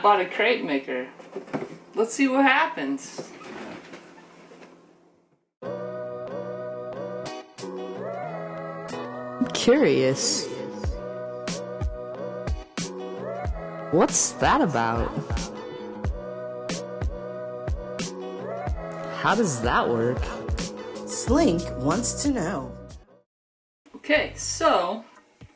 I bought a crepe maker. Let's see what happens. Curious. What's that about? How does that work? Slink wants to know. Okay, so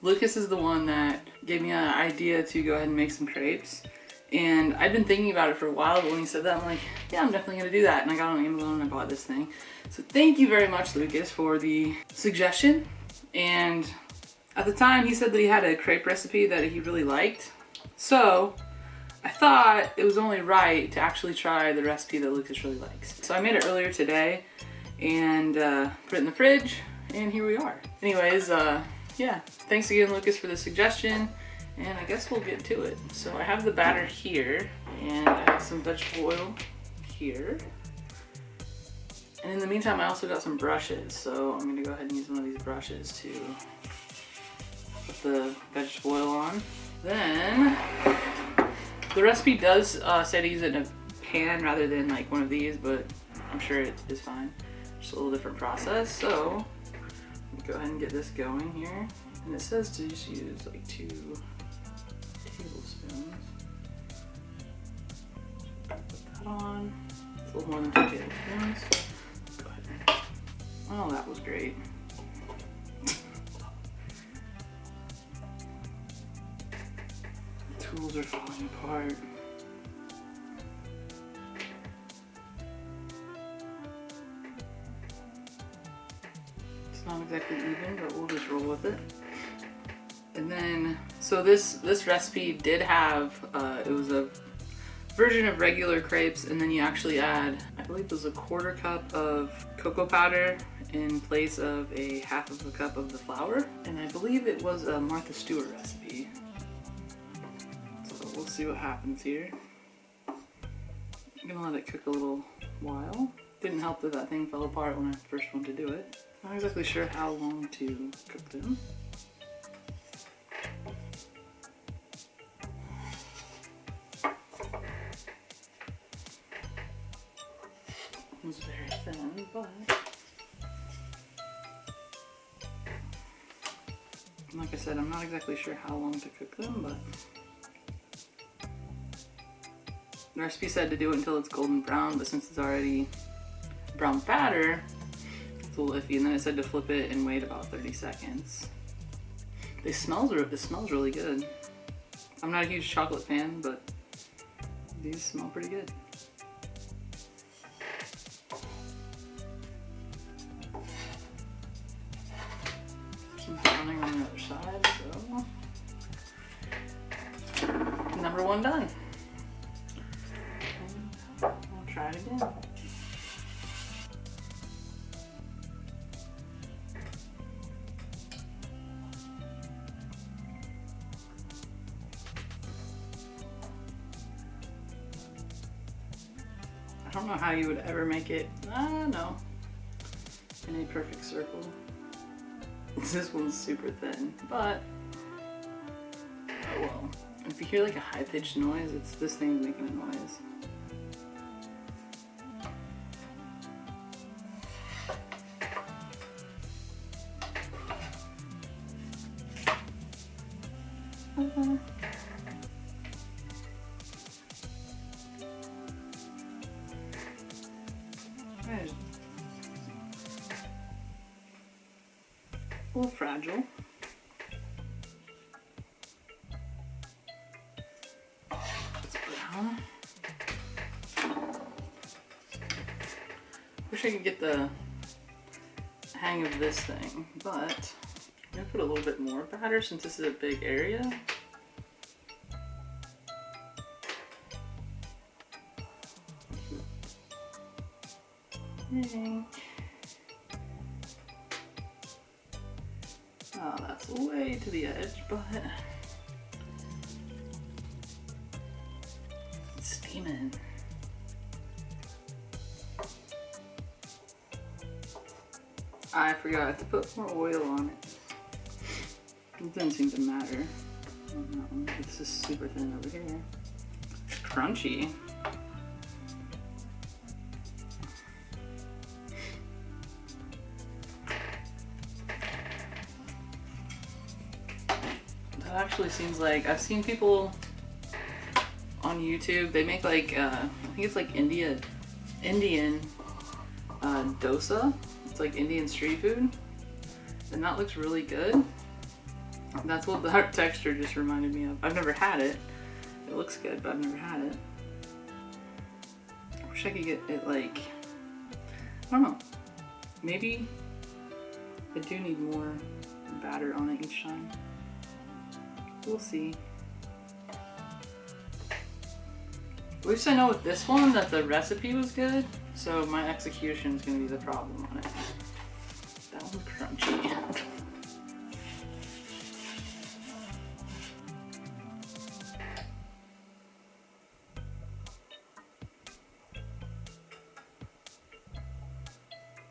Lucas is the one that gave me an idea to go ahead and make some crepes. And I've been thinking about it for a while, but when he said that, I'm like, yeah, I'm definitely gonna do that. And I got on Amazon and I bought this thing. So thank you very much, Lucas, for the suggestion. And at the time, he said that he had a crepe recipe that he really liked. So I thought it was only right to actually try the recipe that Lucas really likes. So I made it earlier today and put it in the fridge, and here we are. Anyways, yeah, thanks again, Lucas, for the suggestion. And I guess we'll get to it. So I have the batter here, and I have some vegetable oil here. And in the meantime, I also got some brushes. So I'm gonna go ahead and use one of these brushes to put the vegetable oil on. Then, the recipe does say to use it in a pan rather than like one of these, but I'm sure it is fine. Just a little different process. So, go ahead and get this going here. And it says to just use like 2 tablespoons. Put that on. It's a little more than 2 tablespoons. Go ahead. Oh, that was great. The tools are falling apart. It's not exactly even, but we'll just roll with it. And then, so this recipe did have, it was a version of regular crepes, and then you actually add, I believe it was a 1/4 cup of cocoa powder in place of a 1/2 cup of the flour. And I believe it was a Martha Stewart recipe. So we'll see what happens here. I'm gonna let it cook a little while. Didn't help that that thing fell apart when I first went to do it. Not exactly sure how long to cook them. It was very thin, but like I said, I'm not exactly sure how long to cook them, but the recipe said to do it until it's golden brown, but since it's already brown batter, it's a little iffy. And then it said to flip it and wait about 30 seconds. It smells really good. I'm not a huge chocolate fan, but these smell pretty good. Some browning on the other side, so number 1 done. I'll try it again. I don't know how you would ever make it, no, in a perfect circle. This one's super thin, but oh well. If you hear like a high-pitched noise, it's this thing's making a noise. A little fragile. It's brown. Wish I could get the hang of this thing, but I'm gonna put a little bit more batter since this is a big area. Oh, that's way to the edge, but it's steaming. I forgot to put more oil on it. It didn't seem to matter. This is super thin over here. crunchy. That actually seems like, I've seen people on YouTube, they make like, I think it's like Indian dosa. It's like Indian street food. And that looks really good. That's what the texture just reminded me of. I've never had it. It looks good, but I've never had it. I wish I could get it like, I don't know. Maybe I do need more batter on it each time. We'll see. At least I know with this one that the recipe was good, so my execution is going to be the problem on it. That one's crunchy.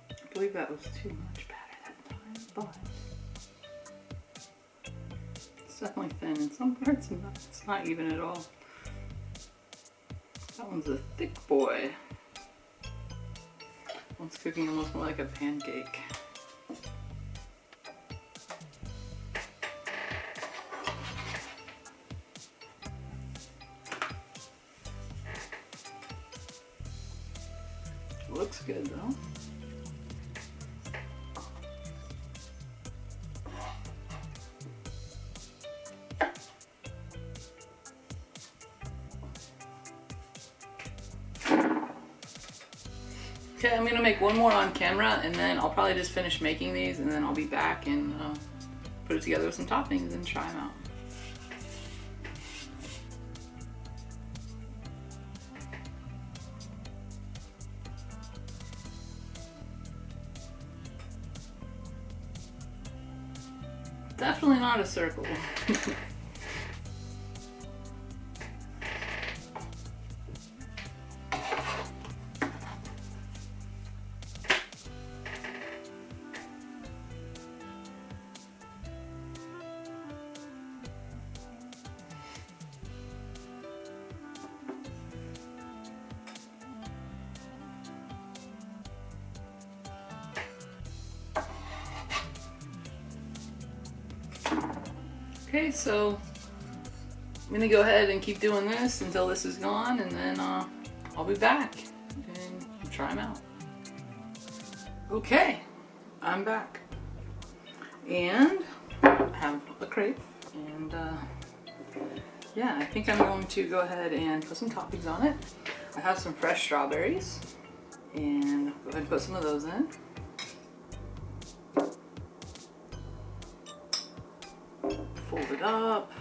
I believe that was too much batter that time, but it's definitely thin in some parts and it's not even at all. That one's a thick boy. One's cooking almost more like a pancake. Looks good though. Okay, I'm gonna make one more on camera and then I'll probably just finish making these and then I'll be back and put it together with some toppings and try them out. Definitely not a circle. Okay, so I'm gonna go ahead and keep doing this until this is gone, and then I'll be back and try them out. Okay, I'm back, and I have a crepe, and yeah, I think I'm going to go ahead and put some toppings on it. I have some fresh strawberries, and go ahead and put some of those in. Fold it up.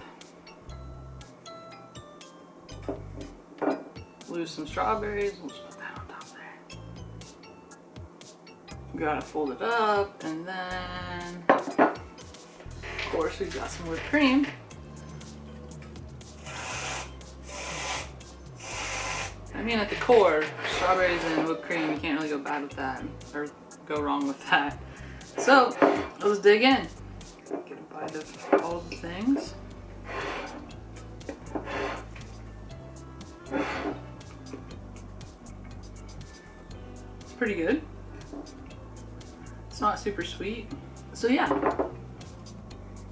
Lose some strawberries. We'll just put that on top there. Gotta fold it up, and then, of course, we've got some whipped cream. I mean, at the core, strawberries and whipped cream, you can't really go bad with that, or go wrong with that. So, let's dig in. Get a bite of all of the things. It's pretty good. It's not super sweet. So yeah,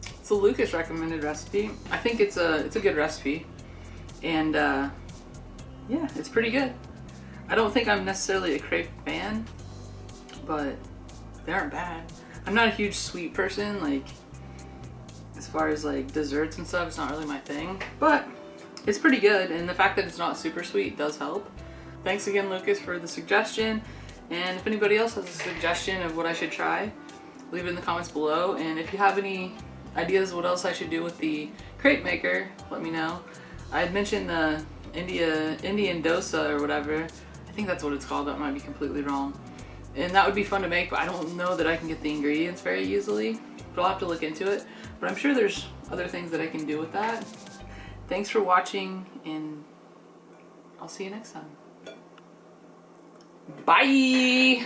it's a Lucas recommended recipe. I think it's a good recipe, and yeah, it's pretty good. I don't think I'm necessarily a crepe fan, but they aren't bad. I'm not a huge sweet person, like as far as like desserts and stuff, it's not really my thing, but it's pretty good, and the fact that it's not super sweet does help. Thanks again, Lucas, for the suggestion, and if anybody else has a suggestion of what I should try, leave it in the comments below, and if you have any ideas what else I should do with the crepe maker, let me know. I had mentioned the Indian dosa or whatever. I think that's what it's called. That might be completely wrong. And that would be fun to make, but I don't know that I can get the ingredients very easily. But I'll have to look into it. But I'm sure there's other things that I can do with that. Thanks for watching, and I'll see you next time. Bye!